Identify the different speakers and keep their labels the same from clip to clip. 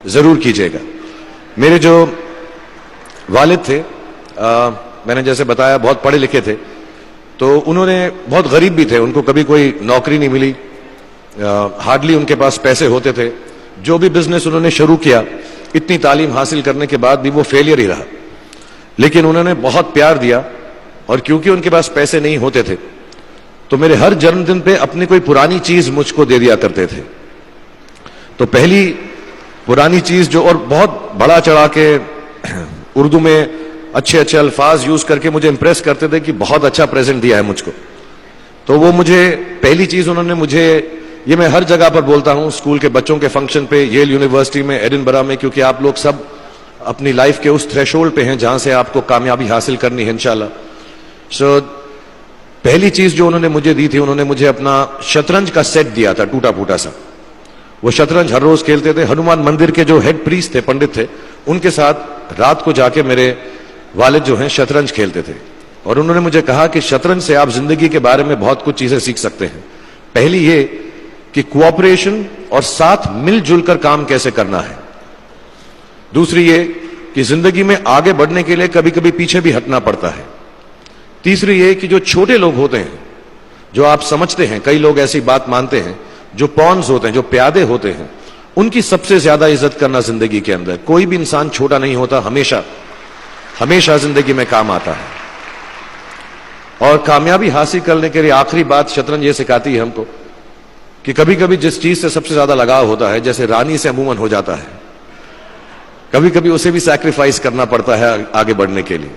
Speaker 1: जरूर कीजिएगा। मेरे जो वालिद थे, मैंने जैसे बताया बहुत पढ़े लिखे थे, तो उन्होंने बहुत गरीब भी थे, उनको कभी कोई नौकरी नहीं मिली, हार्डली उनके पास पैसे होते थे। जो भी बिजनेस उन्होंने शुरू किया, इतनी तालीम हासिल करने के बाद भी वो फेलियर ही रहा। लेकिन उन्होंने बहुत प्यार दिया, और क्योंकि उनके पास पैसे नहीं होते थे तो मेरे हर जन्मदिन पे अपनी कोई पुरानी चीज मुझको दे दिया करते थे। तो पहली पुरानी चीज जो, और बहुत बड़ा चढ़ा के उर्दू में अच्छे अच्छे अल्फाज यूज करके मुझे इंप्रेस करते थे कि बहुत अच्छा प्रेजेंट दिया है मुझको। तो वो मुझे पहली चीज उन्होंने मुझे, ये मैं हर जगह पर बोलता हूं, स्कूल के बच्चों के फंक्शन पे, येल यूनिवर्सिटी में, एडिनबरा में, क्योंकि आप लोग सब अपनी लाइफ के उस थ्रेशोल्ड पे हैं जहां से आपको कामयाबी हासिल करनी है इंशाल्लाह। सो पहली चीज जो उन्होंने मुझे दी थी, उन्होंने मुझे अपना शतरंज का सेट दिया था, टूटा फूटा सा। वो शतरंज हर रोज खेलते थे। हनुमान मंदिर के जो हेड प्रीस्ट थे, पंडित थे, उनके साथ रात को जाके मेरे वालिद जो हैं शतरंज खेलते थे। और उन्होंने मुझे कहा कि शतरंज से आप जिंदगी के बारे में बहुत कुछ चीजें सीख सकते हैं। पहली ये कि कोऑपरेशन और साथ मिलजुल कर काम कैसे करना है। दूसरी ये कि जिंदगी में आगे बढ़ने के लिए कभी कभी पीछे भी हटना पड़ता है। तीसरी ये कि जो छोटे लोग होते हैं, जो आप समझते हैं, कई लोग ऐसी बात मानते हैं, जो पॉन्स होते हैं, जो प्यादे होते हैं, उनकी सबसे ज्यादा इज्जत करना जिंदगी के अंदर। कोई भी इंसान छोटा नहीं होता, हमेशा हमेशा जिंदगी में काम आता है। और कामयाबी हासिल करने के लिए आखिरी बात शतरंज ये सिखाती है हमको कि कभी कभी जिस चीज से सबसे ज्यादा लगाव होता है, जैसे रानी से अमूमन हो जाता है, कभी कभी उसे भी सैक्रिफाइस करना पड़ता है आगे बढ़ने के लिए।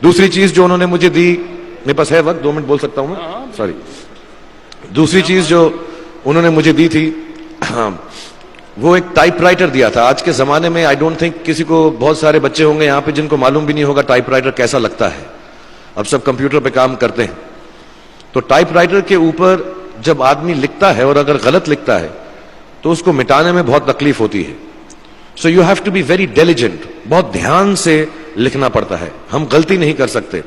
Speaker 1: दूसरी चीज जो उन्होंने मुझे दी, मेरे पास है वक्त, 2 मिनट बोल सकता हूं मैं, सॉरी। दूसरी चीज जो उन्होंने मुझे दी थी, वो एक टाइपराइटर दिया था। आज के जमाने में आई डोंट थिंक किसी को, बहुत सारे बच्चे होंगे यहाँ पे जिनको मालूम भी नहीं होगा टाइपराइटर कैसा लगता है। अब सब कंप्यूटर पे काम करते हैं। तो टाइपराइटर के ऊपर जब आदमी लिखता है और अगर गलत लिखता है तो उसको मिटाने में बहुत तकलीफ होती है। So you have to be very diligent, बहुत ध्यान से लिखना पड़ता है। हम गलती नहीं कर सकते।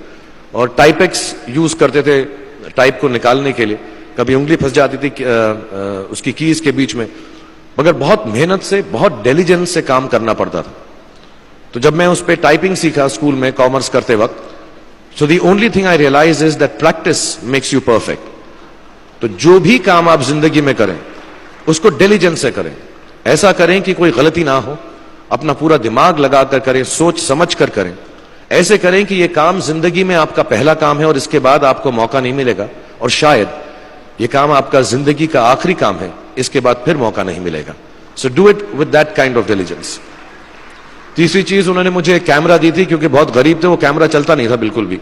Speaker 1: और टाइपेक्स यूज करते थे टाइप को निकालने के लिए, कभी उंगली फंस जाती थी उसकी कीज के बीच में, मगर बहुत मेहनत से, बहुत डिलिजेंस से काम करना पड़ता था। तो जब मैं उस पर टाइपिंग सीखा स्कूल में कॉमर्स करते वक्त, so the only thing I realise is that practice makes you perfect. तो जो भी काम आप जिंदगी में करें उसको डिलिजेंस से करें, ऐसा करें कि कोई गलती ना हो, अपना पूरा दिमाग लगाकर करें, सोच समझ कर करें। ऐसे करें कि यह काम जिंदगी में आपका पहला काम है और इसके बाद आपको मौका नहीं मिलेगा, और शायद यह काम आपका जिंदगी का आखिरी काम है, इसके बाद फिर मौका नहीं मिलेगा। So do it with that kind of diligence. तीसरी चीज उन्होंने मुझे कैमरा दी थी, क्योंकि बहुत गरीब थे, वो कैमरा चलता नहीं था बिल्कुल भी,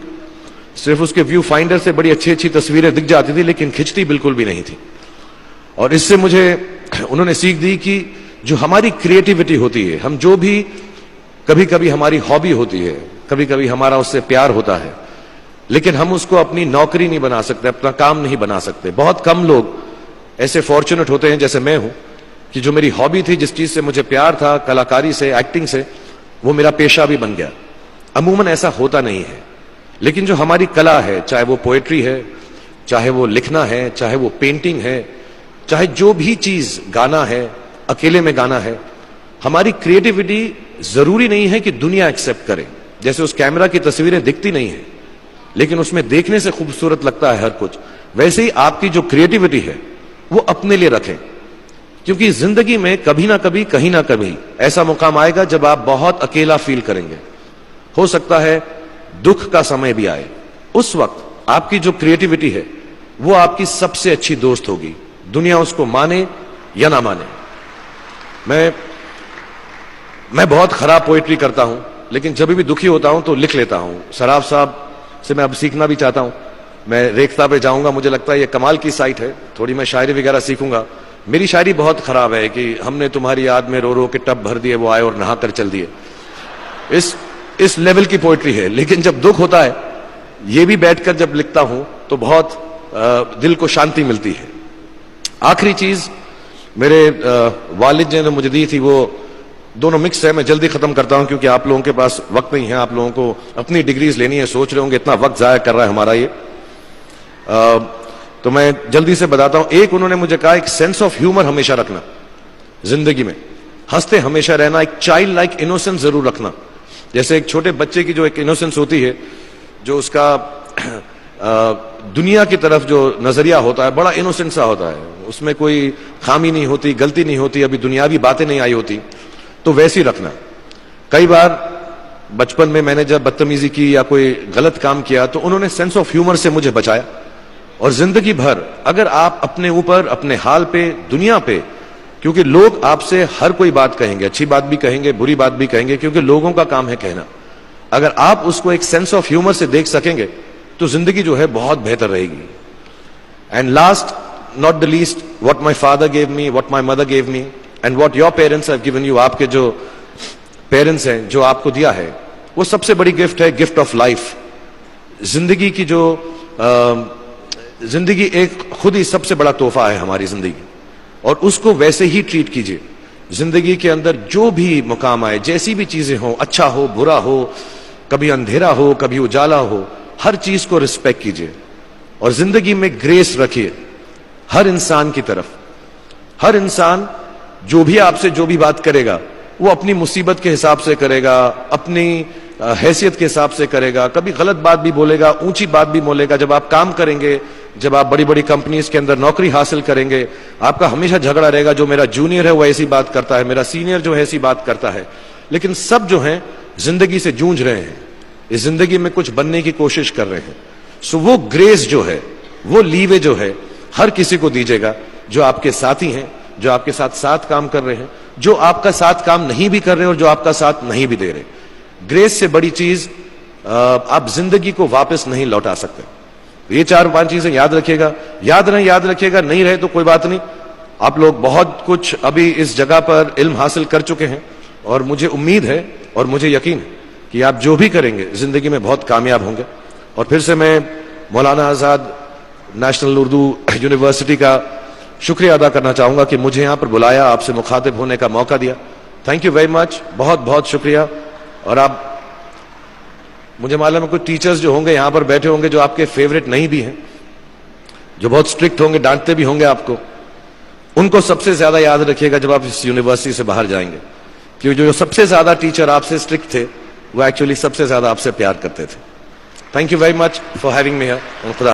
Speaker 1: सिर्फ उसके व्यू फाइंडर से बड़ी अच्छी अच्छी तस्वीरें दिख जाती थी, लेकिन खिंचती बिल्कुल भी नहीं थी। और इससे मुझे उन्होंने सीख दी कि जो हमारी क्रिएटिविटी होती है, हम जो भी, कभी कभी हमारी हॉबी होती है, कभी कभी हमारा उससे प्यार होता है, लेकिन हम उसको अपनी नौकरी नहीं बना सकते, अपना काम नहीं बना सकते। बहुत कम लोग ऐसे फॉर्चुनेट होते हैं जैसे मैं हूं कि जो मेरी हॉबी थी, जिस चीज से मुझे प्यार था, कलाकारी से, एक्टिंग से, वो मेरा पेशा भी बन गया। अमूमन ऐसा होता नहीं है। लेकिन जो हमारी कला है, चाहे वो पोएट्री है, चाहे वो लिखना है, चाहे वो पेंटिंग है, चाहे जो भी चीज, गाना है, अकेले में गाना है, हमारी क्रिएटिविटी जरूरी नहीं है कि दुनिया एक्सेप्ट करे। जैसे उस कैमरा की तस्वीरें दिखती नहीं है, लेकिन उसमें देखने से खूबसूरत लगता है हर कुछ, वैसे ही आपकी जो क्रिएटिविटी है वो अपने लिए रखें। क्योंकि जिंदगी में कभी ना कभी, कहीं ना कभी ऐसा मुकाम आएगा जब आप बहुत अकेला फील करेंगे। हो सकता है दुख का समय भी आए, उस वक्त आपकी जो क्रिएटिविटी है वो आपकी सबसे अच्छी दोस्त होगी, दुनिया उसको माने या ना माने। मैं बहुत खराब पोएट्री करता हूं, लेकिन जब भी दुखी होता हूं तो लिख लेता हूं। सराफ साहब से मैं अब सीखना भी चाहता हूं। मैं रेखता पे जाऊंगा, मुझे लगता है ये कमाल की साइट है, थोड़ी मैं शायरी वगैरह सीखूंगा। मेरी शायरी बहुत खराब है कि हमने तुम्हारी याद में रो रो के टब भर दिए, वो आए और नहा कर चल दिए। इस लेवल की पोएट्री है। लेकिन जब दुख होता है, ये भी बैठकर जब लिखता हूं तो बहुत दिल को शांति मिलती है। आखिरी चीज मेरे वालिद ने मुझे दी थी, वो दोनों मिक्स है, मैं जल्दी खत्म करता हूं क्योंकि आप लोगों के पास वक्त नहीं है, आप लोगों को अपनी डिग्रीज लेनी है, सोच रहे होंगे इतना वक्त जाया कर रहा है हमारा ये। तो मैं जल्दी से बताता हूं। एक, उन्होंने मुझे कहा एक सेंस ऑफ ह्यूमर हमेशा रखना जिंदगी में। हंसते हमेशा रहना, एक चाइल्ड लाइक इनोसेंस जरूर रखना। जैसे एक छोटे बच्चे की जो एक इनोसेंस होती है, जो उसका दुनिया की तरफ जो नजरिया होता है बड़ा इनोसेंट सा होता है, उसमें कोई खामी नहीं होती, गलती नहीं होती, अभी दुनियावी बातें नहीं आई होती, तो वैसी रखना। कई बार बचपन में मैंने जब बदतमीजी की या कोई गलत काम किया तो उन्होंने सेंस ऑफ ह्यूमर से मुझे बचाया। और जिंदगी भर अगर आप अपने ऊपर, अपने हाल पे, दुनिया पे, क्योंकि लोग आपसे हर कोई बात कहेंगे, अच्छी बात भी कहेंगे, बुरी बात भी कहेंगे, क्योंकि लोगों का काम है कहना। अगर आप उसको एक सेंस ऑफ ह्यूमर से देख सकेंगे तो जिंदगी जो है बहुत बेहतर रहेगी। And last not the least, what my father gave me, what my mother gave me and what your parents have given you, आपके जो पेरेंट्स हैं जो आपको दिया है, वो सबसे बड़ी गिफ्ट है, गिफ्ट ऑफ लाइफ। जिंदगी की जो जिंदगी एक खुद ही सबसे बड़ा तोहफा है हमारी जिंदगी, और उसको वैसे ही ट्रीट कीजिए। जिंदगी के अंदर जो भी मुकाम आए, जैसी भी चीजें हो, अच्छा हो बुरा हो, कभी अंधेरा हो कभी उजाला हो, हर चीज को रिस्पेक्ट कीजिए और जिंदगी में ग्रेस रखिए हर इंसान की तरफ। हर इंसान जो भी आपसे जो भी बात करेगा वो अपनी मुसीबत के हिसाब से करेगा, अपनी हैसियत के हिसाब से करेगा, कभी गलत बात भी बोलेगा, ऊंची बात भी बोलेगा। जब आप काम करेंगे, जब आप बड़ी बड़ी कंपनीज के अंदर नौकरी हासिल करेंगे, आपका हमेशा झगड़ा रहेगा, जो मेरा जूनियर है वो ऐसी बात करता है, मेरा सीनियर जो है ऐसी बात करता है। लेकिन सब जो हैं जिंदगी से जूझ रहे हैं, इस जिंदगी में कुछ बनने की कोशिश कर रहे हैं। सो वो ग्रेस जो है, वो लीवे जो है, हर किसी को दीजिएगा जो आपके साथी हैं, जो आपके साथ साथ काम कर रहे हैं, जो आपका साथ काम नहीं भी कर रहे और जो आपका साथ नहीं भी दे रहे। ग्रेस से बड़ी चीज आप जिंदगी को वापस नहीं लौटा सकते। ये 4-5 चीजें याद रखिएगा। याद रखिएगा, नहीं रहे तो कोई बात नहीं। आप लोग बहुत कुछ अभी इस जगह पर इल्म हासिल कर चुके हैं और मुझे उम्मीद है और मुझे यकीन है कि आप जो भी करेंगे जिंदगी में बहुत कामयाब होंगे। और फिर से मैं मौलाना आजाद नेशनल उर्दू यूनिवर्सिटी का शुक्रिया अदा करना चाहूंगा कि मुझे यहां पर बुलाया, आपसे मुखातिब होने का मौका दिया। थैंक यू वेरी मच, बहुत बहुत शुक्रिया। और आप, मुझे मालूम है कुछ टीचर्स जो होंगे यहां पर बैठे होंगे जो आपके फेवरेट नहीं भी हैं, जो बहुत स्ट्रिक्ट होंगे, डांटते भी होंगे आपको, उनको सबसे ज्यादा याद रखिएगा जब आप इस यूनिवर्सिटी से बाहर जाएंगे, क्योंकि जो सबसे ज्यादा टीचर आपसे स्ट्रिक्ट थे वो एक्चुअली सबसे ज्यादा आपसे प्यार करते थे। Thank you very much for having me here.